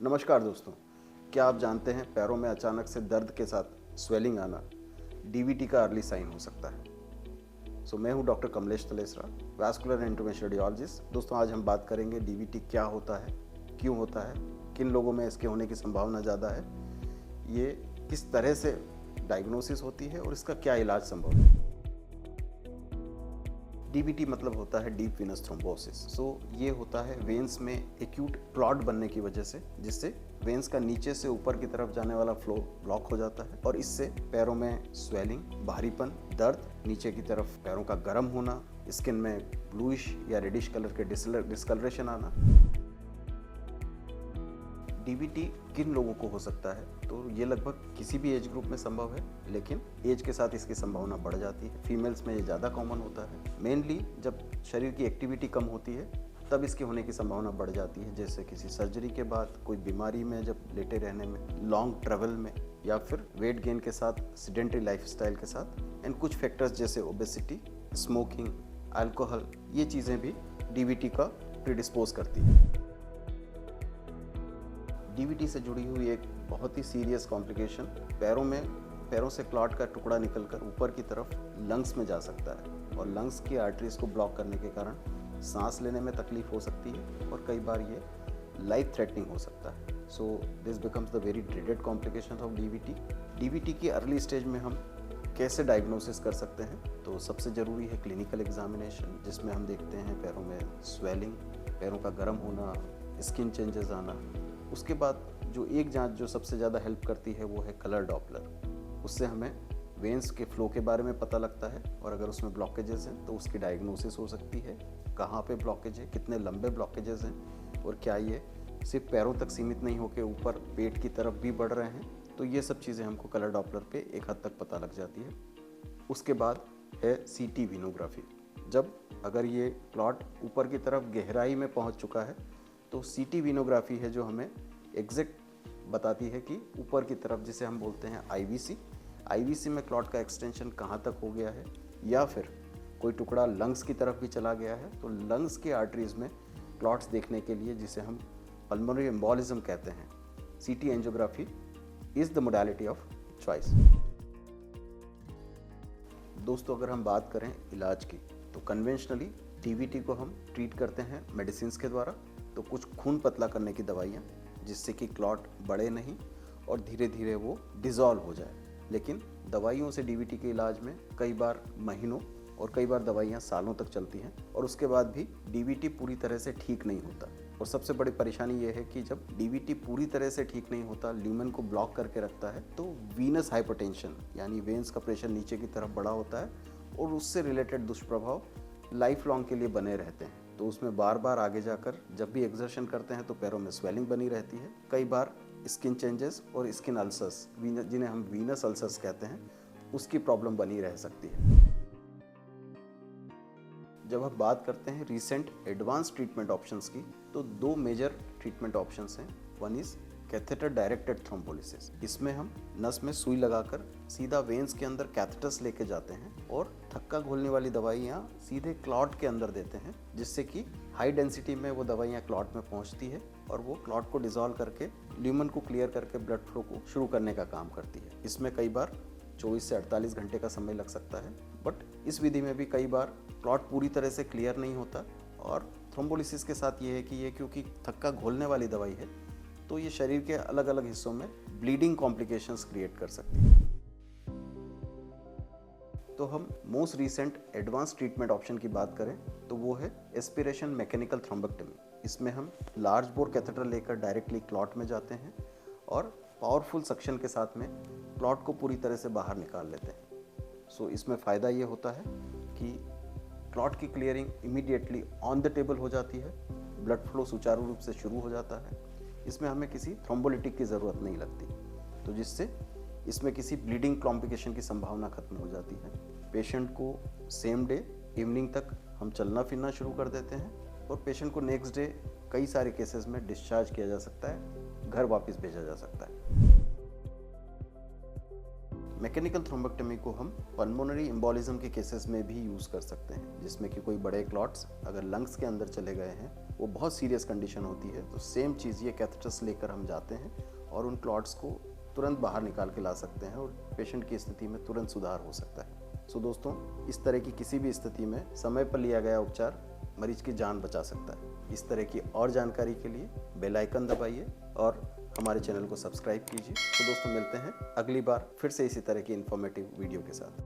नमस्कार दोस्तों, क्या आप जानते हैं पैरों में अचानक से दर्द के साथ स्वेलिंग आना डीवीटी का अर्ली साइन हो सकता है। मैं हूं doctor Kamlesh Talesara, vascular interventional radiologist. दोस्तों, आज हम बात करेंगे डीवीटी क्या होता है, क्यों होता है, किन लोगों में इसके होने की संभावना ज़्यादा है, ये किस तरह से डायग्नोसिस होती है और इसका क्या इलाज संभव है। डीवीटी मतलब होता है डीप वेनस थ्रोम्बोसिस। ये होता है वेन्स में एक्यूट क्लॉट बनने की वजह से, जिससे वेन्स का नीचे से ऊपर की तरफ जाने वाला फ्लो ब्लॉक हो जाता है और इससे पैरों में स्वेलिंग, भारीपन, दर्द, नीचे की तरफ पैरों का गर्म होना, स्किन में ब्लूइश या रेडिश कलर के डिस्कलरेशन आना। डीवीटी किन लोगों को हो सकता है? तो ये लगभग किसी भी एज ग्रुप में संभव है, लेकिन एज के साथ इसकी संभावना बढ़ जाती है। फीमेल्स में ये ज़्यादा कॉमन होता है। मेनली जब शरीर की एक्टिविटी कम होती है तब इसके होने की संभावना बढ़ जाती है, जैसे किसी सर्जरी के बाद, कोई बीमारी में जब लेटे रहने में, लॉन्ग ट्रैवल में, या फिर वेट गेन के साथ, सीडेंटरी लाइफस्टाइल के साथ। एंड कुछ फैक्टर्स जैसे ओबेसिटी, स्मोकिंग, अल्कोहल, ये चीज़ें भी डीवीटी का प्रीडिस्पोज करती है। डीवीटी से जुड़ी हुई एक बहुत ही सीरियस कॉम्प्लिकेशन, पैरों से क्लॉट का टुकड़ा निकलकर ऊपर की तरफ लंग्स में जा सकता है और लंग्स की आर्टरीज को ब्लॉक करने के कारण सांस लेने में तकलीफ हो सकती है और कई बार ये लाइफ थ्रेटनिंग हो सकता है। This becomes the very dreaded complication of DVT. DVT की अर्ली स्टेज में हम कैसे डायग्नोसिस कर सकते हैं? तो सबसे ज़रूरी है क्लिनिकल एग्जामिनेशन, जिसमें हम देखते हैं पैरों में स्वेलिंग, पैरों का गर्म होना, स्किन चेंजेस आना। उसके बाद जो एक जांच जो सबसे ज़्यादा हेल्प करती है वो है कलर डॉपलर। उससे हमें वेन्स के फ्लो के बारे में पता लगता है और अगर उसमें ब्लॉकेजेस हैं तो उसकी डायग्नोसिस हो सकती है। कहाँ पे ब्लॉकेज है, कितने लंबे ब्लॉकेजेस हैं और क्या ये सिर्फ पैरों तक सीमित नहीं होकर ऊपर पेट की तरफ भी बढ़ रहे हैं, तो ये सब चीज़ें हमको कलर डॉपलर पे एक हद तक पता लग जाती है। उसके बाद है सीटी वीनोग्राफी। जब अगर ये क्लॉट ऊपर की तरफ गहराई में पहुंच चुका है तो सीटी वीनोग्राफी है जो हमें एग्जैक्ट बताती है कि ऊपर की तरफ, जिसे हम बोलते हैं आईवीसी में क्लॉट का एक्सटेंशन कहाँ तक हो गया है, या फिर कोई टुकड़ा लंग्स की तरफ भी चला गया है। तो लंग्स के आर्टरीज में क्लॉट्स देखने के लिए, जिसे हम पल्मोनरी एम्बोलिज्म कहते हैं, CT angiography is the modality of choice. दोस्तों, अगर हम बात करें इलाज की, तो कन्वेंशनली डीवीटी को हम ट्रीट करते हैं मेडिसिन के द्वारा। तो कुछ खून पतला करने की दवाइयाँ, जिससे कि क्लॉट बढ़े नहीं और धीरे धीरे वो डिज़ोल्व हो जाए। लेकिन दवाइयों से डीवीटी के इलाज में कई बार महीनों और कई बार दवाइयाँ सालों तक चलती हैं और उसके बाद भी डीवीटी पूरी तरह से ठीक नहीं होता। और सबसे बड़ी परेशानी ये है कि जब डीवीटी पूरी तरह से ठीक नहीं होता, ल्यूमेन को ब्लॉक करके रखता है, तो वीनस हाइपरटेंशन यानी वेन्स का प्रेशर नीचे की तरफ बढ़ा होता है और उससे रिलेटेड दुष्प्रभाव लाइफ लॉन्ग के लिए बने रहते हैं। तो उसमें बार बार आगे जाकर जब भी एक्सर्शन करते हैं तो पैरों में स्वेलिंग बनी रहती है। कई बार स्किन चेंजेस और स्किन अल्सर्स, जिन्हें हम वीनस अल्सर्स कहते हैं, उसकी प्रॉब्लम बनी रह सकती है। जब हम बात करते हैं रिसेंट एडवांस ट्रीटमेंट ऑप्शंस की, तो दो मेजर ट्रीटमेंट ऑप्शंस हैं। One is catheter directed thrombolysis. इसमें हम नस में सुई लगाकर सीधा वेन्स के अंदर कैथेटर्स लेके जाते हैं और थक्का घोलने वाली दवाइयाँ सीधे क्लॉट के अंदर देते हैं, जिससे कि हाई डेंसिटी में वो दवाइयाँ क्लॉट में पहुँचती है और वो क्लॉट को डिसॉल्व करके ल्यूमन को क्लियर करके ब्लड फ्लो को शुरू करने का काम करती है। इसमें कई बार 24 से 48 घंटे का समय लग सकता है, बट इस विधि में भी कई बार क्लॉट पूरी तरह से क्लियर नहीं होता। और थ्रोम्बोलिसिस के साथ ये है कि ये क्योंकि थक्का घोलने वाली दवाई है, तो ये शरीर के अलग अलग हिस्सों में ब्लीडिंग कॉम्प्लिकेशंस क्रिएट कर सकती है। तो हम most recent advance treatment option की बात करें तो वो है एस्पिरेशन मैकेनिकल थ्रोम्बेक्टमी। इसमें हम लार्ज बोर कैथेटर लेकर डायरेक्टली क्लॉट में जाते हैं और पावरफुल सक्शन के साथ में क्लॉट को पूरी तरह से बाहर निकाल लेते हैं। इसमें फ़ायदा ये होता है कि क्लॉट की clearing immediately on the table हो जाती है, ब्लड फ्लो सुचारू रूप से शुरू हो जाता है। इसमें हमें किसी थ्रोम्बोलिटिक की ज़रूरत नहीं लगती, तो जिससे इसमें किसी ब्लीडिंग कॉम्प्लिकेशन की संभावना खत्म हो जाती है। पेशेंट को सेम डे इवनिंग तक हम चलना फिरना शुरू कर देते हैं और पेशेंट को नेक्स्ट डे कई सारे केसेस में डिस्चार्ज किया जा सकता है, घर वापस भेजा जा सकता है। मैकेनिकल थ्रोम्बोक्टमी को हम पल्मोनरी एम्बोलिज्म के केसेस में भी यूज़ कर सकते हैं, जिसमें कि कोई बड़े क्लॉट्स अगर लंग्स के अंदर चले गए हैं, वो बहुत सीरियस कंडीशन होती है, तो सेम चीज़ ये कैथेटर्स लेकर हम जाते हैं और उन क्लॉट्स को तुरंत बाहर निकाल के ला सकते हैं और पेशेंट की स्थिति में तुरंत सुधार हो सकता है। सो दोस्तों, इस तरह की किसी भी स्थिति में समय पर लिया गया उपचार मरीज की जान बचा सकता है। इस तरह की और जानकारी के लिए बेल आइकन दबाइए और हमारे चैनल को सब्सक्राइब कीजिए। तो दोस्तों, मिलते हैं अगली बार फिर से इसी तरह की इन्फॉर्मेटिव वीडियो के साथ।